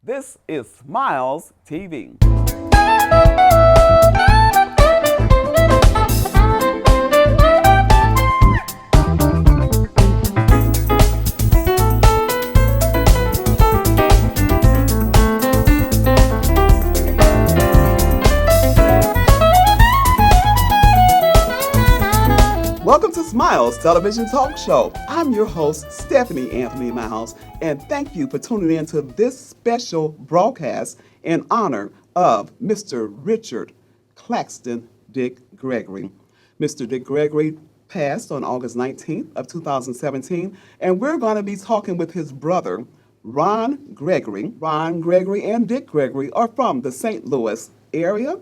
This is Smiles TV. Welcome to Smiles Television Talk Show. I'm your host, Stephanie Anthony Miles, and thank you for tuning in to this special broadcast in honor of Mr. Richard Claxton Dick Gregory. Mr. Dick Gregory passed on August 19th of 2017, and we're going to be talking with his brother, Ron Gregory. Ron Gregory and Dick Gregory are from the St. Louis area,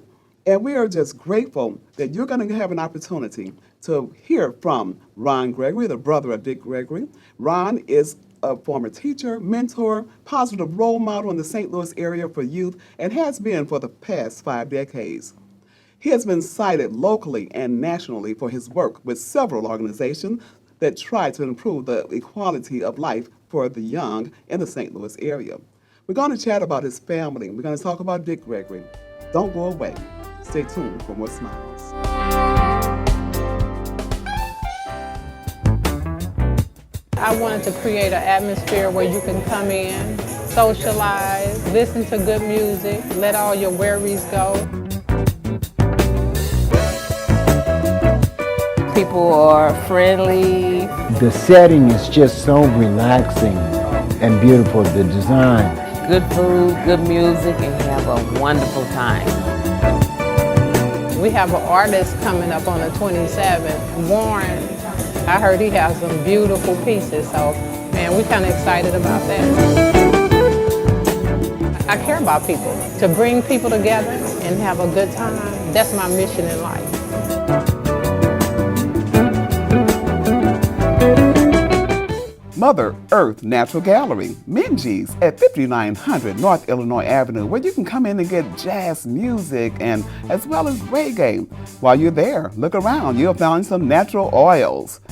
and we are just grateful that you're going to have an opportunity to hear from Ron Gregory, the brother of Dick Gregory. Ron is a former teacher, mentor, positive role model in the St. Louis area for youth, and has been for the past 5 decades. He has been cited locally and nationally for his work with several organizations that try to improve the equality of life for the young in the St. Louis area. We're going to chat about his family. We're going to talk about Dick Gregory. Don't go away. Stay tuned for more Smiles. I wanted to create an atmosphere where you can come in, socialize, listen to good music, let all your worries go. People are friendly. The setting is just so relaxing and beautiful, the design. Good food, good music, and you have a wonderful time. We have an artist coming up on the 27th, Warren. I heard he has some beautiful pieces, so man, we're kind of excited about that. I care about people. To bring people together and have a good time, that's my mission in life. Mother Earth Natural Gallery, Minji's at 5900 North Illinois Avenue, where you can come in and get jazz music and as well as reggae. While you're there, look around. You'll find some natural oils,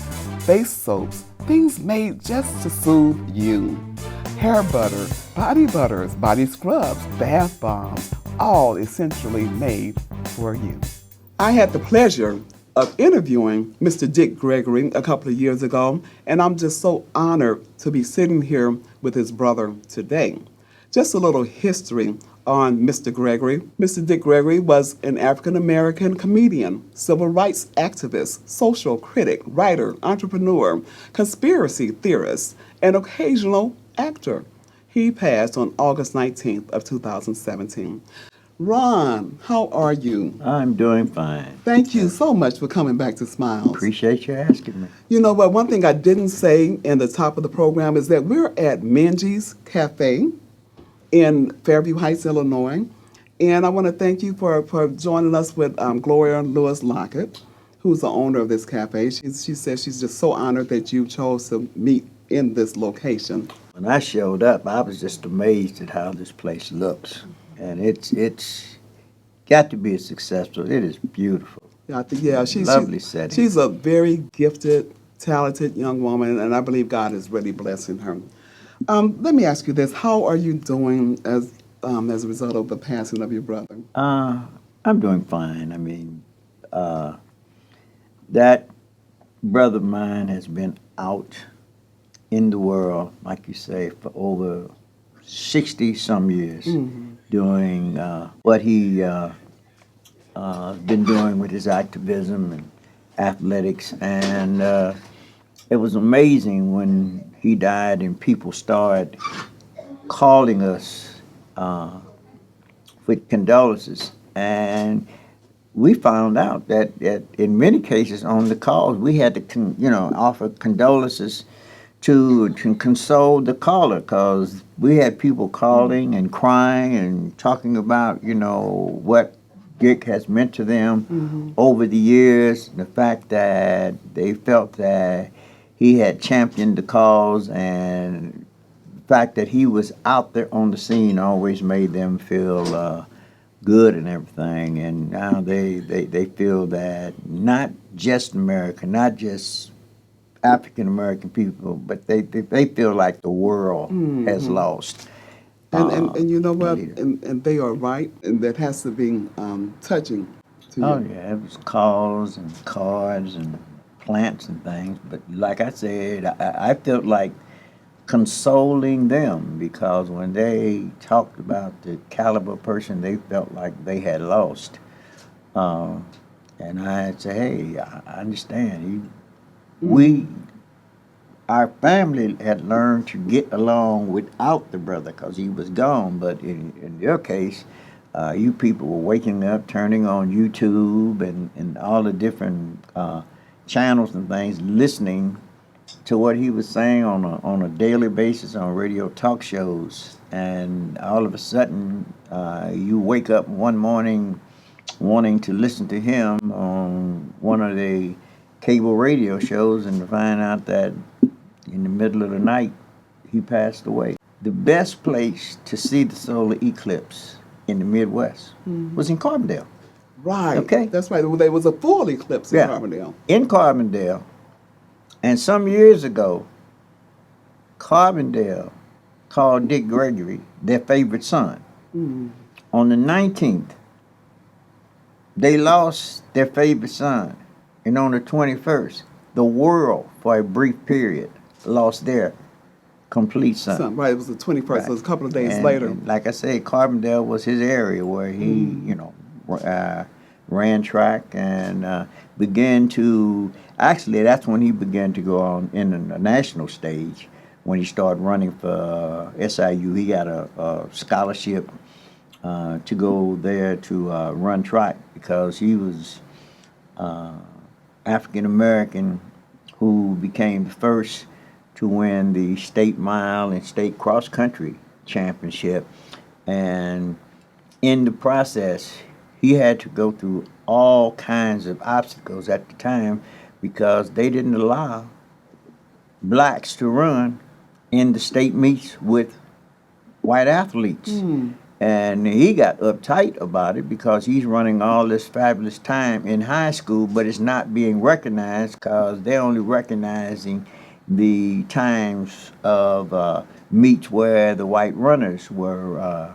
face soaps, things made just to soothe you. Hair butter, butters, body scrubs, bath bombs, all essentially made for you. I had the pleasure of interviewing Mr. Dick Gregory a couple of years ago, and I'm just so honored to be sitting here with his brother today. Just a little history on Mr. Gregory. Mr. Dick Gregory was an African-American comedian, civil rights activist, social critic, writer, entrepreneur, conspiracy theorist, and occasional actor. He passed on August 19th of 2017. Ron, how are you? I'm doing fine. Thank you so much for coming back to Smiles. Appreciate you asking me. You know what, one thing I didn't say in the top of the program is that we're at Minji's Cafe in Fairview Heights, Illinois. And I want to thank you for joining us with Gloria Lewis Lockett, who's the owner of this cafe. She says she's just so honored that you chose to meet in this location. When I showed up, I was just amazed at how this place looks. And it's got to be successful. It is beautiful. She's lovely setting. She's a very gifted, talented young woman, and I believe God is really blessing her. Let me ask you this: how are you doing as a result of the passing of your brother? I'm doing fine. I mean, that brother of mine has been out in the world, like you say, for over 60-some years, doing what he been doing with his activism and athletics. And it was amazing when he died and people started calling us with condolences. And we found out that in many cases on the calls, we had to offer condolences to console the caller, because we had people calling and crying and talking about, what Dick has meant to them over the years, the fact that they felt that he had championed the cause, and the fact that he was out there on the scene always made them feel good and everything. And now they feel that not just America, not just African American people, but they feel like the world has lost And you know a what? leader. And they are right, and that has to be touching to Oh you. yeah, it was calls and cards and plants and things. But like I said, I felt like consoling them because when they talked about the caliber person they felt like they had lost, uh, and I said, hey, I understand. We, our family had learned to get along without the brother because he was gone. But in your case, you people were waking up, turning on YouTube and all the different channels and things, listening to what he was saying on a daily basis on radio talk shows. And all of a sudden, you wake up one morning wanting to listen to him on one of the cable radio shows and to find out that in the middle of the night he passed away. The best place to see the solar eclipse in the Midwest was in Carbondale. Right. Okay. That's right. There was a full eclipse in Yeah. Carbondale. In Carbondale. And some years ago, Carbondale called Dick Gregory their favorite son. On the 19th, they lost their favorite son. And on the 21st, the world, for a brief period, lost their complete son. Right. It was the 21st. Right. So it was a couple of days And- later. and like I said, Carbondale was his area where he, ran track and began to. Actually, that's when he began to go on in the national stage. When he started running for SIU, he got a scholarship to go there to run track because he was African American who became the first to win the state mile and state cross country championship. And in the process, he had to go through all kinds of obstacles at the time because they didn't allow blacks to run in the state meets with white athletes. And he got uptight about it because he's running all this fabulous time in high school, but it's not being recognized because they're only recognizing the times of meets where the white runners were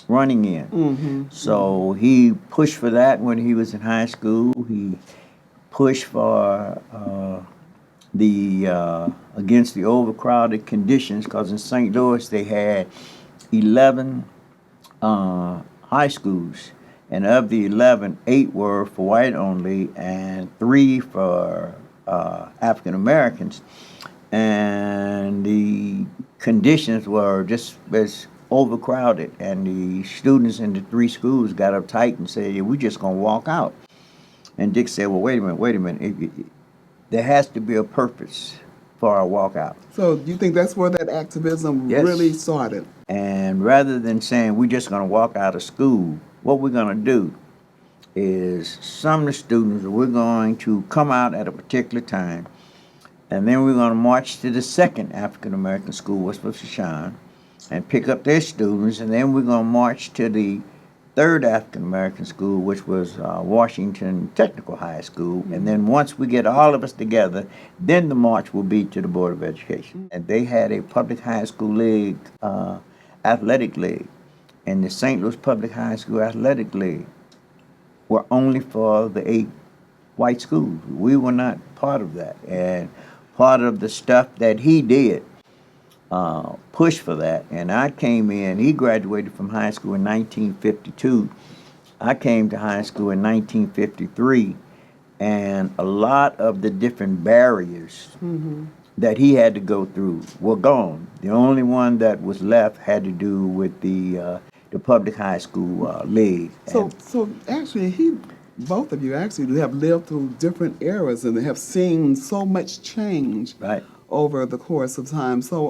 running in. So he pushed for that when he was in high school. He pushed for the against the overcrowded conditions because in St. Louis they had 11 high schools, and of the 11, 8 were for white only, and 3 for African Americans. And the conditions were just as overcrowded, and the students in the 3 schools got uptight and said, yeah, we're just going to walk out. And Dick said, well, wait a minute. There has to be a purpose for our walkout. So you think that's where that activism Yes. really started? And rather than saying we're just going to walk out of school, what we're going to do is some of the students, we're going to come out at a particular time, and then we're going to march to the second African American school, which was Shoshone, and pick up their students, and then we're going to march to the third African American school, which was Washington Technical High School. And then once we get all of us together, then the march will be to the Board of Education. And they had a public high school league, athletic league. And the St. Louis Public High School Athletic League were only for the 8 white schools. We were not part of that. And part of the stuff that he did push for that. And I came in, he graduated from high school in 1952. I came to high school in 1953. And a lot of the different barriers that he had to go through were gone. The only one that was left had to do with the public high school league. So actually, both of you actually have lived through different eras and have seen so much change Right. over the course of time. So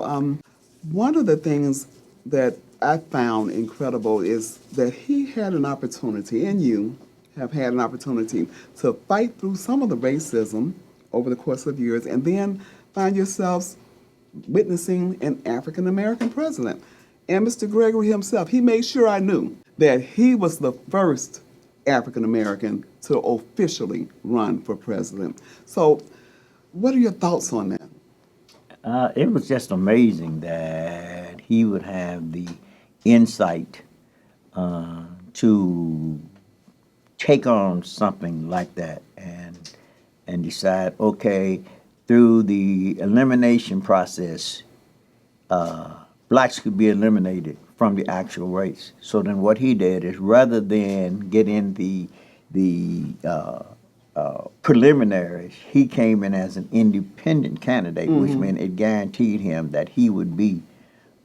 one of the things that I found incredible is that he had an opportunity, and you have had an opportunity to fight through some of the racism over the course of years, and then find yourselves witnessing an African American president. And Mr. Gregory himself, he made sure I knew that he was the first African American to officially run for president. So, what are your thoughts on that? It was just amazing that he would have the insight to take on something like that and decide, okay, through the elimination process, blacks could be eliminated from the actual race. So then what he did is, rather than get in the preliminaries, he came in as an independent candidate, which meant it guaranteed him that he would be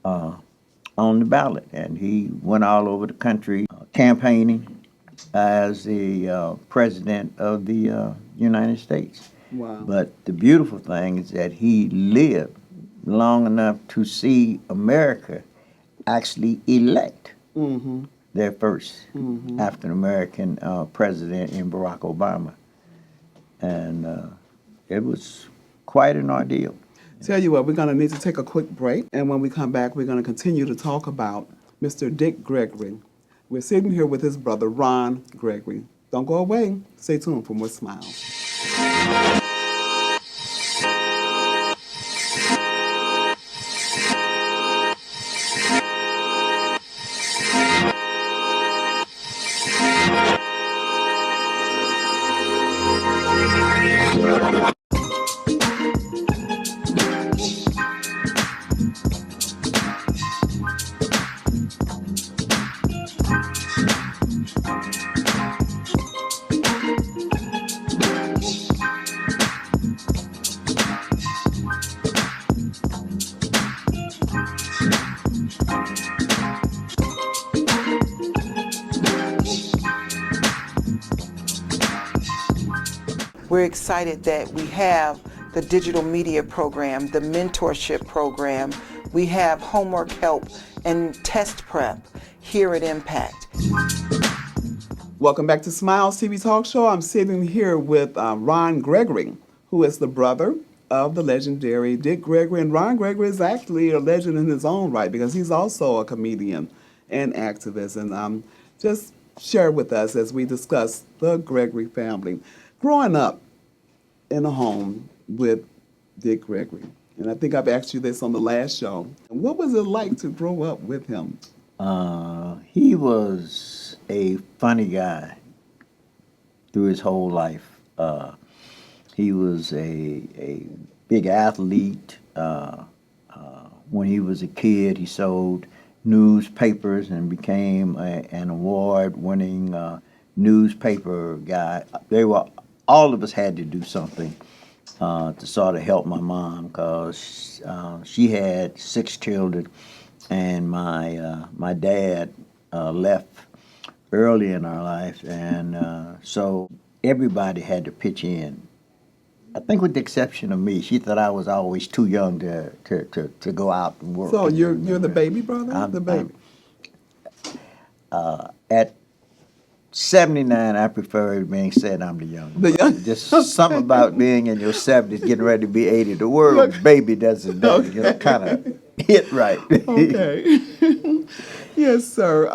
on the ballot. And he went all over the country campaigning as the president of the United States. Wow. But the beautiful thing is that he lived long enough to see America actually elect their first African American president in Barack Obama. And it was quite an ordeal. Tell you what, we're going to need to take a quick break, and when we come back, we're going to continue to talk about Mr. Dick Gregory. We're sitting here with his brother, Ron Gregory. Don't go away. Stay tuned for more Smiles. We're excited that we have the digital media program, the mentorship program. We have homework help and test prep here at Impact. Welcome back to Smiles TV Talk Show. I'm sitting here with Ron Gregory, who is the brother of the legendary Dick Gregory. And Ron Gregory is actually a legend in his own right because he's also a comedian and activist. And just share with us as we discuss the Gregory family. Growing up in a home with Dick Gregory, and I think I've asked you this on the last show, what was it like to grow up with him? He was a funny guy through his whole life. He was a big athlete. When he was a kid, he sold newspapers and became an award-winning newspaper guy. All of us had to do something to sort of help my mom, because she had 6 children, and my dad left early in our life, and so everybody had to pitch in. I think with the exception of me. She thought I was always too young to go out and work. So you're the baby brother? I'm the baby. At 79, I prefer being said I'm the young. Just something about being in your 70s, getting ready to be 80. The word baby doesn't kind of hit right. Okay. Yes, sir.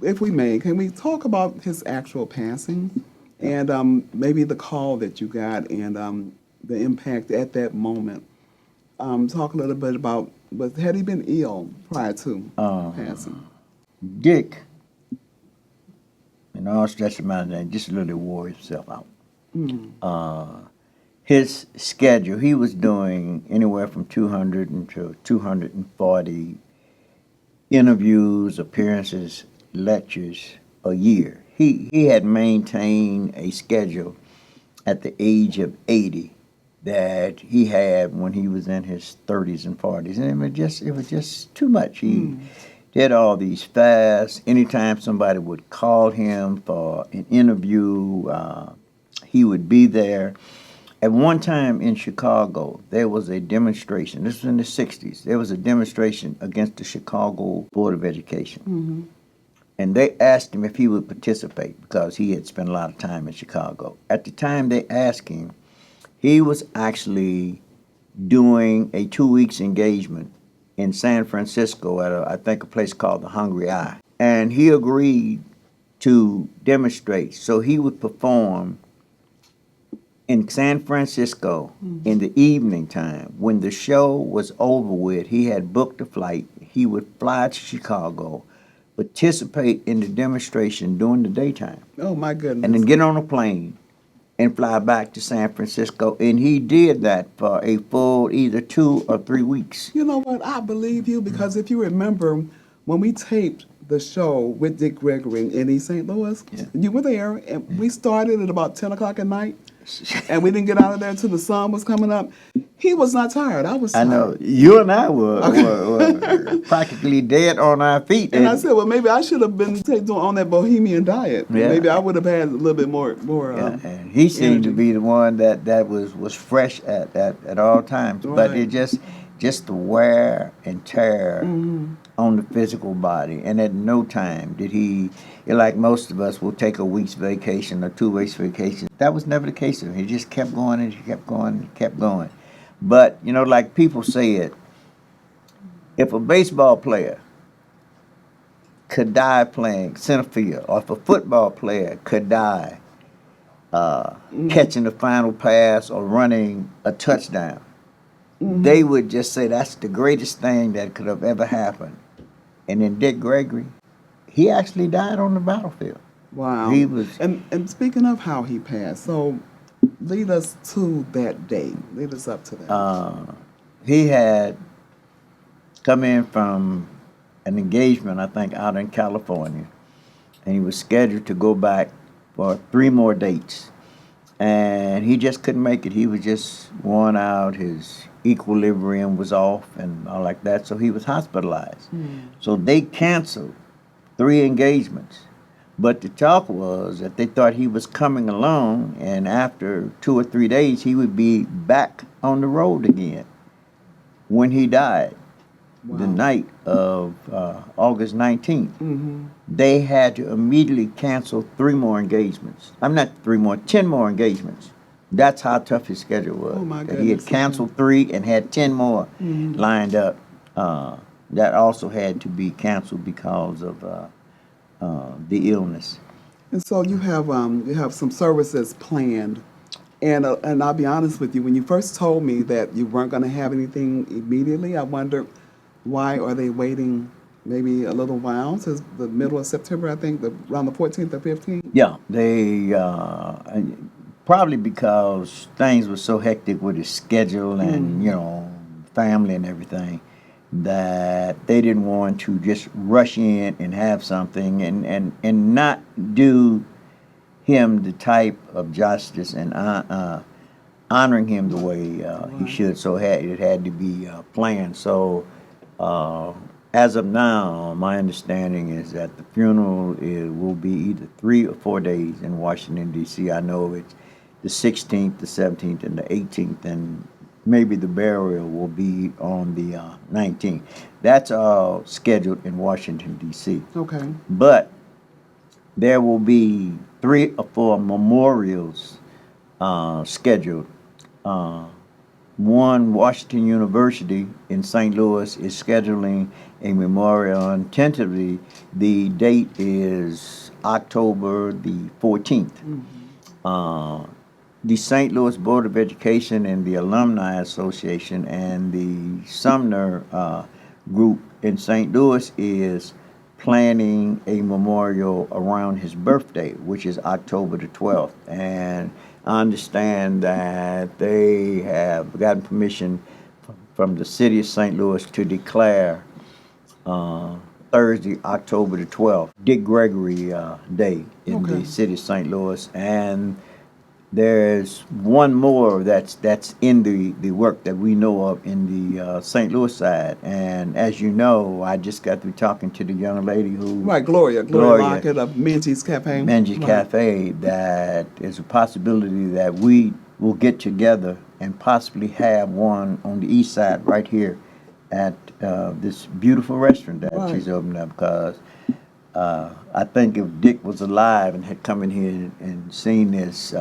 If we may, can we talk about his actual passing and maybe the call that you got and the impact at that moment? Talk a little bit about, had he been ill prior to passing? Dick, in all stretch of my name, just literally wore himself out. His schedule, he was doing anywhere from 200 to 240 interviews, appearances, lectures a year. He had maintained a schedule at the age of 80 that he had when he was in his 30s and 40s, and it was just too much. He did all these fasts. Anytime somebody would call him for an interview, he would be there. At one time in Chicago, there was a demonstration. This was in the 60s. There was a demonstration against the Chicago Board of Education. And they asked him if he would participate because he had spent a lot of time in Chicago. At the time they asked him, he was actually doing a 2 weeks engagement in San Francisco at I think a place called the Hungry Eye. And he agreed to demonstrate. So he would perform in San Francisco in the evening time, when the show was over with, he had booked a flight. He would fly to Chicago, participate in the demonstration during the daytime, Oh my goodness. and then get on a plane and fly back to San Francisco. And he did that for a full either 2 or 3 weeks. You know what? I believe you because if you remember when we taped the show with Dick Gregory in East St. Louis, you were there, and we started at about 10 o'clock at night, and we didn't get out of there until the sun was coming up. He was not tired. I was I tired. know you and I were practically dead on our feet. And I said, well, maybe I should have been on that bohemian diet. Yeah. Maybe I would have had a little bit more. And he seemed to energy. be the one that was fresh at all times. But Right. it just the wear and tear on the physical body. And at no time did he, like most of us, will take a week's vacation or 2 weeks vacation. That was never the case of him. He just kept going and he kept going and kept going. But, like people said, if a baseball player could die playing center field, or if a football player could die catching the final pass or running a touchdown, they would just say that's the greatest thing that could have ever happened. And then Dick Gregory, he actually died on the battlefield. Wow. He was. And speaking of how he passed, so lead us to that day. Lead us up to that. He had come in from an engagement, I think, out in California, and he was scheduled to go back for 3 more dates, and he just couldn't make it. He was just worn out. His equilibrium was off and all like that, so he was hospitalized. So they canceled 3 engagements. But the talk was that they thought he was coming along, and after 2 or 3 days, he would be back on the road again. When he died, the night of August 19th, they had to immediately cancel 3 more engagements. I'm not 3 more, 10 more engagements. That's how tough his schedule was. Oh, my That he had goodness. canceled 3 and had 10 more lined up. That also had to be canceled because of the illness. And so you have some services planned, and I'll be honest with you. When you first told me that you weren't going to have anything immediately, I wondered why are they waiting maybe a little while to the middle of September? I think around the 14th or 15th. Yeah, they probably because things were so hectic with his schedule and family and everything, that they didn't want to just rush in and have something and not do him the type of justice and honoring him the way he should. So it had to be planned. So as of now, my understanding is that the funeral will be either 3 or 4 days in Washington, D.C. I know it's the 16th, the 17th, and the 18th, and maybe the burial will be on the 19th. That's all scheduled in Washington, D.C. Okay. But there will be 3 or 4 memorials scheduled. One, Washington University in St. Louis is scheduling a memorial, and tentatively the date is October the 14th. The St. Louis Board of Education and the Alumni Association and the Sumner group in St. Louis is planning a memorial around his birthday, which is October the 12th. And I understand that they have gotten permission from the city of St. Louis to declare Thursday, October the 12th, Dick Gregory Day in the city of St. Louis. And there's one more that's in the work that we know of in the St. Louis side. And as you know, I just got through talking to the young lady who... Right, Gloria Lockett of Menzies Cafe. Menzies Cafe, that there's a possibility that we will get together and possibly have one on the east side right here at this beautiful restaurant that she's opened up, because I think if Dick was alive and had come in here and seen this,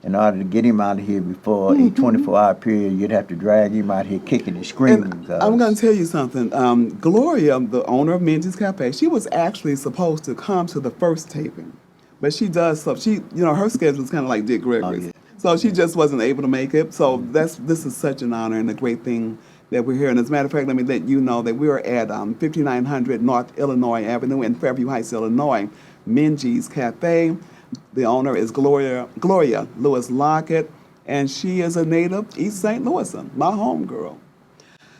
in order to get him out of here before a 24-hour period, you'd have to drag him out here kicking and screaming. And I'm going to tell you something. Gloria, the owner of Menzies Cafe, she was actually supposed to come to the first taping, but she does so. Her schedule is kind of like Dick Gregory's. So she just wasn't able to make it. So this is such an honor and a great thing that we're here. And as a matter of fact, let me let you know that we are at 5900 North Illinois Avenue in Fairview Heights, Illinois, Minji's Cafe. The owner is Gloria Lewis Lockett, and she is a native East St. Louisan, my homegirl.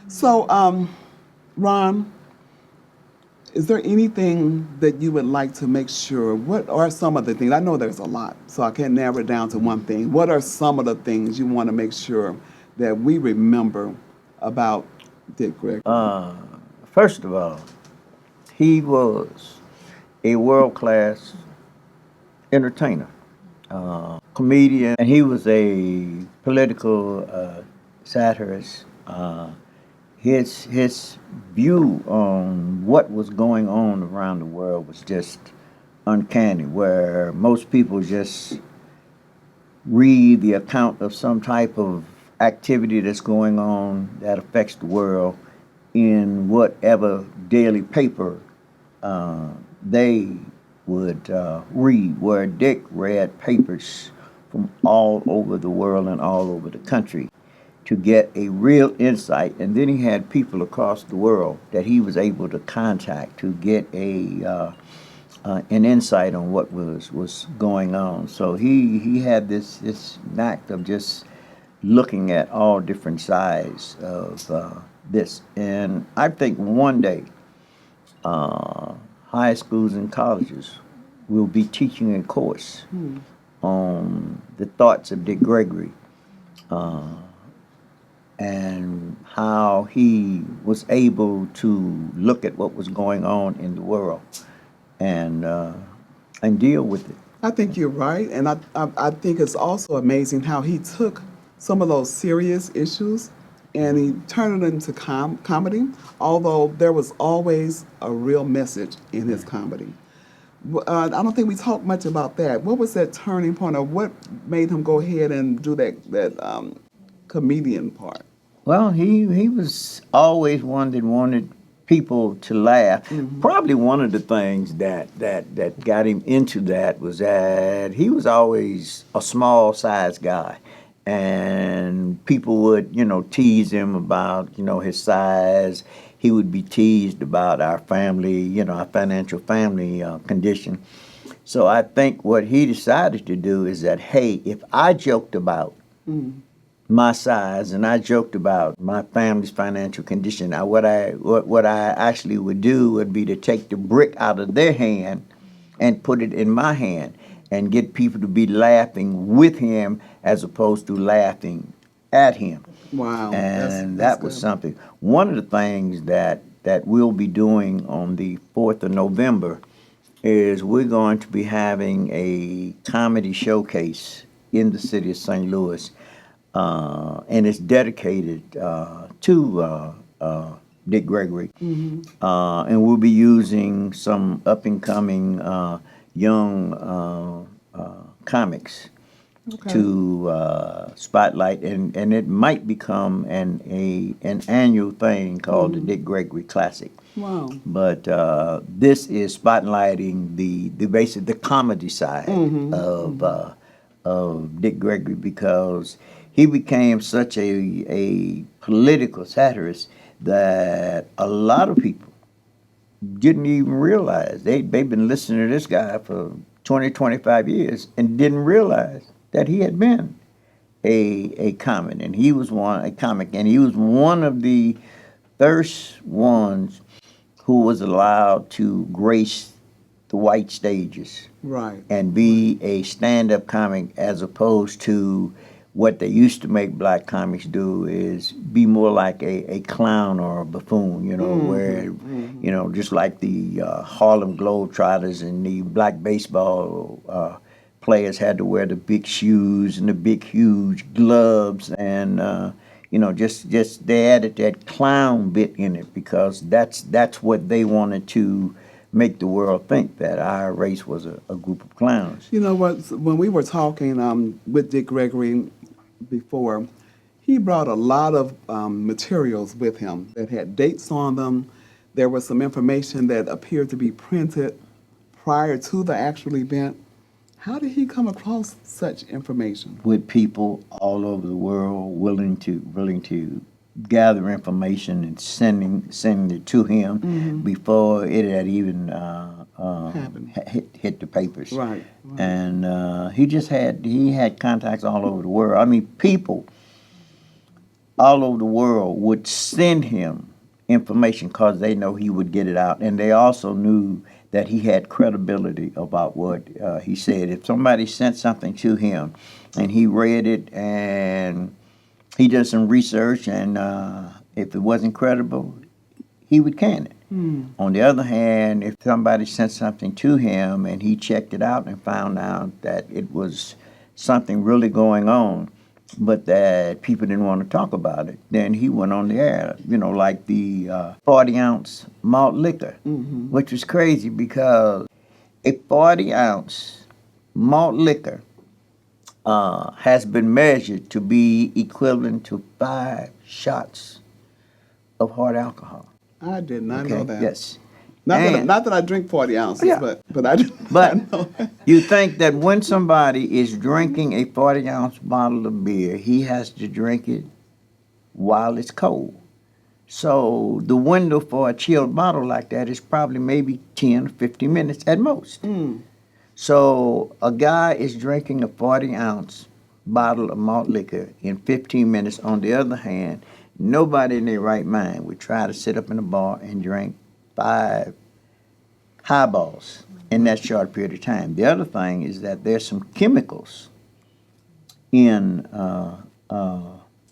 So, Ron, is there anything that you would like to make sure? What are some of the things? I know there's a lot, so I can't narrow it down to one thing. What are some of the things you want to make sure that we remember about Dick Gregory? First of all, he was a world-class entertainer, comedian, and he was a political satirist. His view on what was going on around the world was just uncanny, where most people just read the account of some type of activity that's going on that affects the world in whatever daily paper they would read, where Dick read papers from all over the world and all over the country to get a real insight. And then he had people across the world that he was able to contact to get an insight on what was going on. So he had this knack of just looking at all different sides of this. And I think one day high schools and colleges will be teaching a course on the thoughts of Dick Gregory, and how he was able to look at what was going on in the world and deal with it. I think you're right, and I think it's also amazing how he took some of those serious issues and he turned it into comedy, although there was always a real message in his comedy. I don't think we talked much about that. What was that turning point, or what made him go ahead and do that comedian part? Well, he was always one that wanted people to laugh. Mm-hmm. Probably one of the things that got him into that was that he was always a small-sized guy. And people would, tease him about, his size. He would be teased about our family, our financial family condition. So I think what he decided to do is that, hey, if I joked about my size and I joked about my family's financial condition, what I actually would do would be to take the brick out of their hand and put it in my hand and get people to be laughing with him as opposed to laughing at him. Wow. And that's that was good. something. One of the things that we'll be doing on the 4th of November is we're going to be having a comedy showcase in the city of St. Louis. And it's dedicated to Dick Gregory. Mm-hmm. And we'll be using some up-and-coming young comics to spotlight, and it might become an annual thing called the Dick Gregory Classic. Wow. But this is spotlighting the comedy side of Dick Gregory, because he became such a political satirist that a lot of people didn't even realize. They've been listening to this guy for 20, 25 years and didn't realize that he had been a comic, and he was one of the first ones who was allowed to grace the white stages, right, and be a stand-up comic, as opposed to what they used to make black comics do, is be more like a clown or a buffoon, where, just like the Harlem Globetrotters and the black baseball players had to wear the big shoes and the big, huge gloves, and, just they added that clown bit in it because that's what they wanted to make the world think, that our race was a group of clowns. You know what? When we were talking with Dick Gregory before, he brought a lot of materials with him that had dates on them. There was some information that appeared to be printed prior to the actual event. How did he come across such information? with people all over the world willing to gather information and sending it to him before it had even Happened. hit the papers. Right. And he had contacts all over the world. I mean, people all over the world would send him information because they know he would get it out, and they also knew that he had credibility about what he said. If somebody sent something to him and he read it and he did some research, and if it wasn't credible, he would can it. On the other hand, if somebody sent something to him and he checked it out and found out that it was something really going on, but that people didn't want to talk about it, then he went on the air, like the 40-ounce malt liquor, which was crazy because a 40-ounce malt liquor has been measured to be equivalent to 5 shots of hard alcohol. I did not know that. Yes. Not that I drink 40 ounces, Yeah. but I did But not know that. you think that when somebody is drinking a 40-ounce bottle of beer, he has to drink it while it's cold. So the window for a chilled bottle like that is probably maybe 10 or 15 minutes at most. So a guy is drinking a 40-ounce bottle of malt liquor in 15 minutes. On the other hand, nobody in their right mind would try to sit up in a bar and drink 5 highballs in that short period of time. The other thing is that there's some chemicals in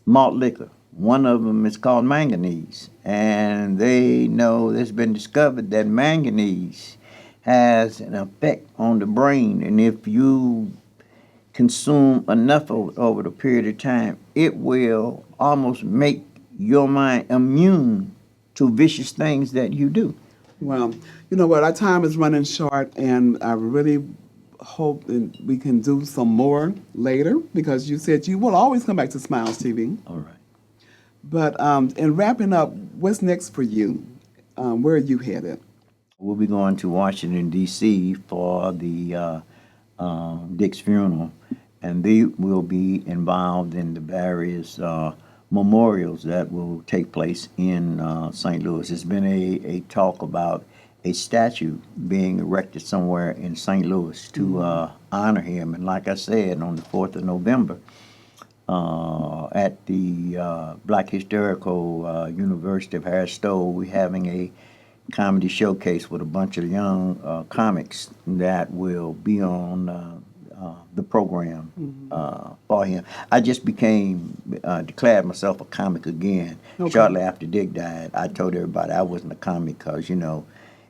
malt liquor. One of them is called manganese, and they know it's been discovered that manganese has an effect on the brain, and if you consume enough of it over the period of time, it will almost make your mind immune to vicious things that you do. Well, you know what? Our time is running short, and I really hope that we can do some more later because you said you will always come back to Smiles TV. All right. But in wrapping up, what's next for you? Where are you headed? We'll be going to Washington, D.C. for the Dick's funeral, and they will be involved in the various memorials that will take place in St. Louis. There's been a talk about a statue being erected somewhere in St. Louis to honor him. And like I said, on the 4th of November, at the Black Historical University of Harris Stowe, we're having a comedy showcase with a bunch of young comics that will be on the program for him. I just declared myself a comic again. Okay. Shortly after Dick died, I told everybody I wasn't a comic because,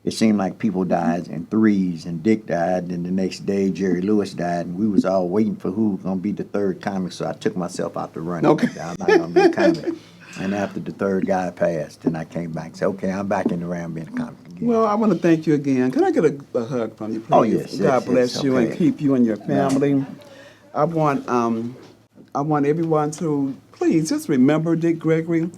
it seemed like people died in threes, and Dick died, and the next day Jerry Lewis died, and we was all waiting for who was going to be the third comic, so I took myself out the running. Okay. I'm not going to be a comic. And after the third guy passed, then I came back and said, okay, I'm back in the round being a comic again. Well, I want to thank you again. Can I get a hug from you, please? Oh, yes, God yes, bless yes, you and okay. keep you and your family. I want everyone to please just remember Dick Gregory.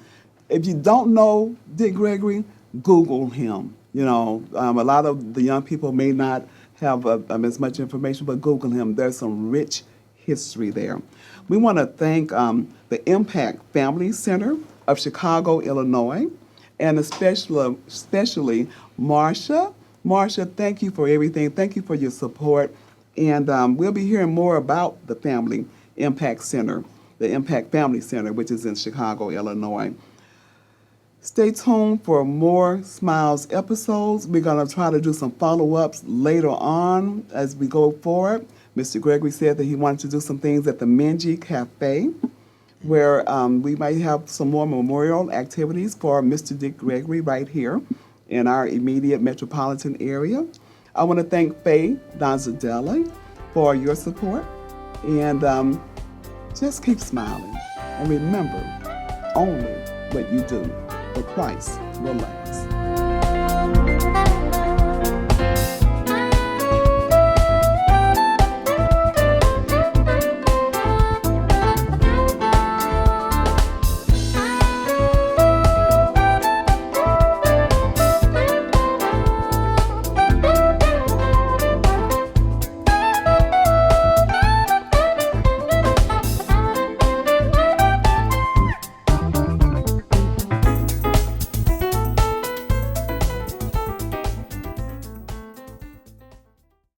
If you don't know Dick Gregory, Google him. A lot of the young people may not have as much information, but Google him. There's some rich history there. We want to thank the Impact Family Center of Chicago, Illinois, and especially Marsha. Marsha, thank you for everything. Thank you for your support. And we'll be hearing more about the Family Impact Center, the Impact Family Center, which is in Chicago, Illinois. Stay tuned for more Smiles episodes. We're going to try to do some follow-ups later on as we go forward. Mr. Gregory said that he wanted to do some things at the Menji Cafe, where we might have some more memorial activities for Mr. Dick Gregory right here in our immediate metropolitan area. I want to thank Faye Donzadella for your support. And just keep smiling. And remember, only what you do for Christ will last.